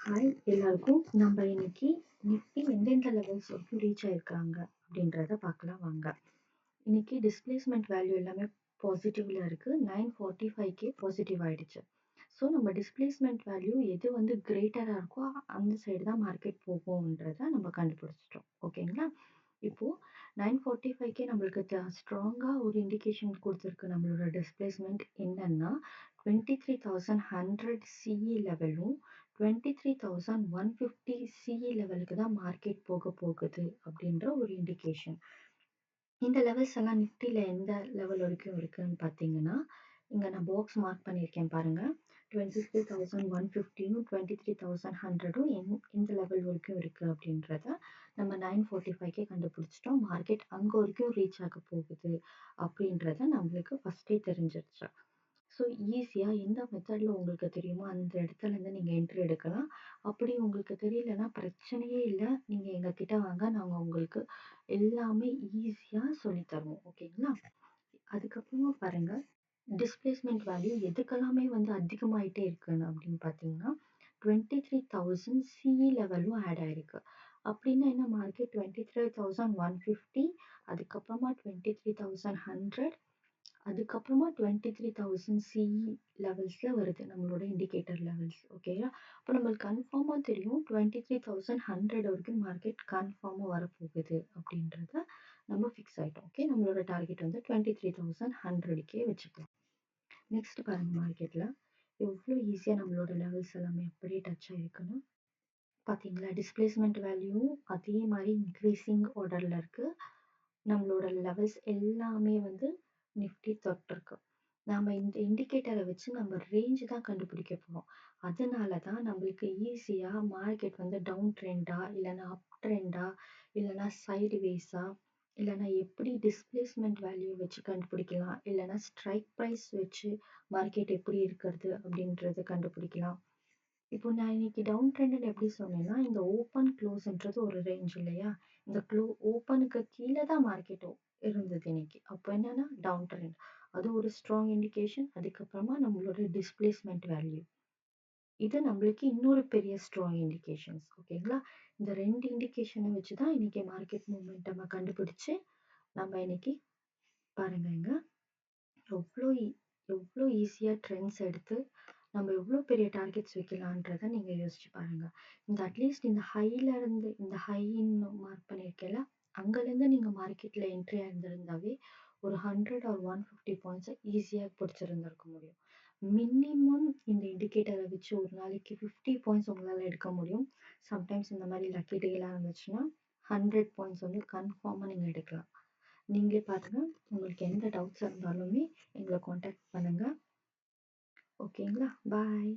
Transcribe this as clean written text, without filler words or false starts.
Hi எல்லாருக்கும். நம்ம இன்னைக்கு நிஃப்டி எந்தெந்த லெவல்ஸ் வரைக்கும் ரீச் ஆயிருக்காங்க அப்படின்றத பார்க்கலாம் வாங்க. இன்னைக்கு டிஸ்பிளேஸ்மெண்ட் வேல்யூ எல்லாமே பாசிட்டிவ்ல இருக்கு. 945K பாசிட்டிவ் ஆயிடுச்சு. ஸோ நம்ம டிஸ்பிளேஸ்மெண்ட் வேல்யூ எது வந்து கிரேட்டரா இருக்கோ அந்த சைடு தான் மார்க்கெட் போகும்ன்றத நம்ம கண்டுபிடிச்சிட்டோம். ஓகேங்களா? இப்போ 945K நம்மளுக்கு ஸ்ட்ராங்கா ஒரு இண்டிகேஷன் கொடுத்துருக்கு. நம்மளோட டிஸ்பிளேஸ்மெண்ட் என்னன்னா 23,100 CE லெவலும் 23,150 CE லெவலுக்கு தான் மார்க்கெட் போக போகுது அப்படின்ற ஒரு இண்டிகேஷன். இந்த லெவல்ஸ் எல்லாம் நிஃப்டில எந்த லெவல் வரைக்கும் இருக்குன்னு பார்த்தீங்கன்னா, இங்க நான் பாக்ஸ் மார்க் பண்ணியிருக்கேன் பாருங்க. 23,150யும் 23,100ம் எந்த லெவல் வரைக்கும் இருக்கு அப்படின்றத நம்ம 945K கண்டுபிடிச்சிட்டோம். மார்க்கெட் அங்க வரைக்கும் ரீச் ஆக போகுது அப்படின்றத நம்மளுக்கு ஃபர்ஸ்டே தெரிஞ்சிருச்சு. ஸோ ஈஸியா எந்த மெத்தட்ல உங்களுக்கு தெரியுமோ அந்த இடத்துல இருந்து நீங்க என்ட்ரி எடுக்கலாம். அப்படி உங்களுக்கு தெரியலன்னா பிரச்சனையே இல்ல. நீங்க எங்ககிட்ட வாங்க. நாங்க உங்களுக்கு எல்லாமே ஈஸியா சொல்லி தருவோம். ஓகேங்களா? அதுக்கப்புறமா பாருங்க, டிஸ்பிளேஸ்மெண்ட் வேல்யூ எதுக்கெல்லாமே வந்து அதிகமாயிட்டே இருக்குன்னு அப்படின்னு பார்த்தீங்கன்னா, 23,000 CE லெவலும் ஆட் ஆயிருக்கு. அப்படின்னா என்ன மார்க்கெட் 23,150 அதுக்கப்புறமா 23,100 அதுக்கப்புறமா 23,000 CE லெவல்ஸ்ல வருது நம்மளோட இண்டிகேட்டர் லெவல்ஸ். ஓகேயா? அப்போ நம்மளுக்கு கன்ஃபார்மா தெரியும் 23,100 வரைக்கும் மார்க்கெட் கன்ஃபார்மா வரப்போகுது அப்படின்றத நம்ம ஃபிக்ஸ் ஆயிட்டோம். ஓகே, நம்மளோட டார்கெட் வந்து 23,100K வச்சுக்கலாம். நெக்ஸ்ட் பாருங்க, மார்க்கெட்ல எவ்வளோ ஈஸியா நம்மளோட லெவல்ஸ் எல்லாமே அப்படியே டச் ஆயிருக்குன்னு பார்த்தீங்களா? டிஸ்பிளேஸ்மெண்ட் வேல்யூவும் அதே மாதிரி இன்க்ரீசிங் ஆர்டர்ல இருக்கு. நம்மளோட லெவல்ஸ் எல்லாமே வந்து நிஃப்டி தொட்டிருக்கு. நாம இந்த இண்டிகேட்டரை வச்சு நம்ம ரேஞ்ச் தான் கண்டுபிடிக்க போறோம். அதனால தான் நம்மளுக்கு ஈஸியா மார்க்கெட் வந்து டவுன் ட்ரெண்டா இல்லைன்னா அப் ட்ரெண்டா இல்லைன்னா சைடு வேஸா இல்லைன்னா எப்படி டிஸ்பிளேஸ்மெண்ட் வேல்யூ வச்சு கண்டுபிடிக்கலாம், இல்லைன்னா ஸ்ட்ரைக் ப்ரைஸ் வச்சு மார்க்கெட் எப்படி இருக்கிறது அப்படின்றத கண்டுபிடிக்கலாம். இப்போ நான் இன்னைக்கு டவுன் ட்ரெண்ட்னு எப்படி சொன்னேன்னா, இந்த ஓப்பன் க்ளோஸ்ன்றது ஒரு ரேஞ்ச் இல்லையா? இந்த ஓப்பனுக்கு கீழே தான் மார்க்கெட் இருந்தது இன்னைக்கு. அப்போ என்னன்னா டவுன் ட்ரெண்ட். அது ஒரு ஸ்ட்ராங் இண்டிகேஷன். அதுக்கப்புறமா நம்மளோட டிஸ்பிளேஸ்மெண்ட் வேல்யூ. இது நம்மளுக்கு இன்னொரு பெரிய ஸ்ட்ராங் இண்டிகேஷன்ஸ். ஓகேங்களா? இந்த ரெண்டு இண்டிகேஷனை வச்சு தான் இன்னைக்கு மார்க்கெட் மூவ்மெண்ட் கண்டுபிடிச்சு நம்ம இன்னைக்கு பாருங்க இங்க எவ்வளோ எவ்வளோ ஈஸியா ட்ரெண்ட்ஸ் எடுத்து நம்ம எவ்வளோ பெரிய டார்கெட்ஸ் வைக்கலான்றத நீங்க யோசிச்சு பாருங்க. இந்த அட்லீஸ்ட் இந்த ஹைல இருந்து இந்த ஹைன்னு மார்க் பண்ணியிருக்கேன்ல, அங்கேருந்து நீங்க மார்க்கெட்ல என்ட்ரி ஆயிருந்திருந்தாவே ஒரு 100 ஆர் 150 பாயிண்ட்ஸை ஈஸியா பிடிச்சிருந்திருக்க முடியும். மினிமம் இந்த இண்டிகேட்டரை வச்சு ஒரு நாளைக்கு 50 பாயிண்ட்ஸ் உங்களால எடுக்க முடியும். சம்டைம்ஸ் இந்த மாதிரி லக்கி டேலாம் இருந்துச்சுன்னா 100 பாயிண்ட்ஸ் வந்து கன்ஃபார்மா நீங்க எடுக்கலாம். நீங்களே பாருங்க. உங்களுக்கு எந்த டவுட்ஸ் இருந்தாலுமே எங்களை காண்டாக்ட் பண்ணுங்க. ஓகேங்களா? பாய்.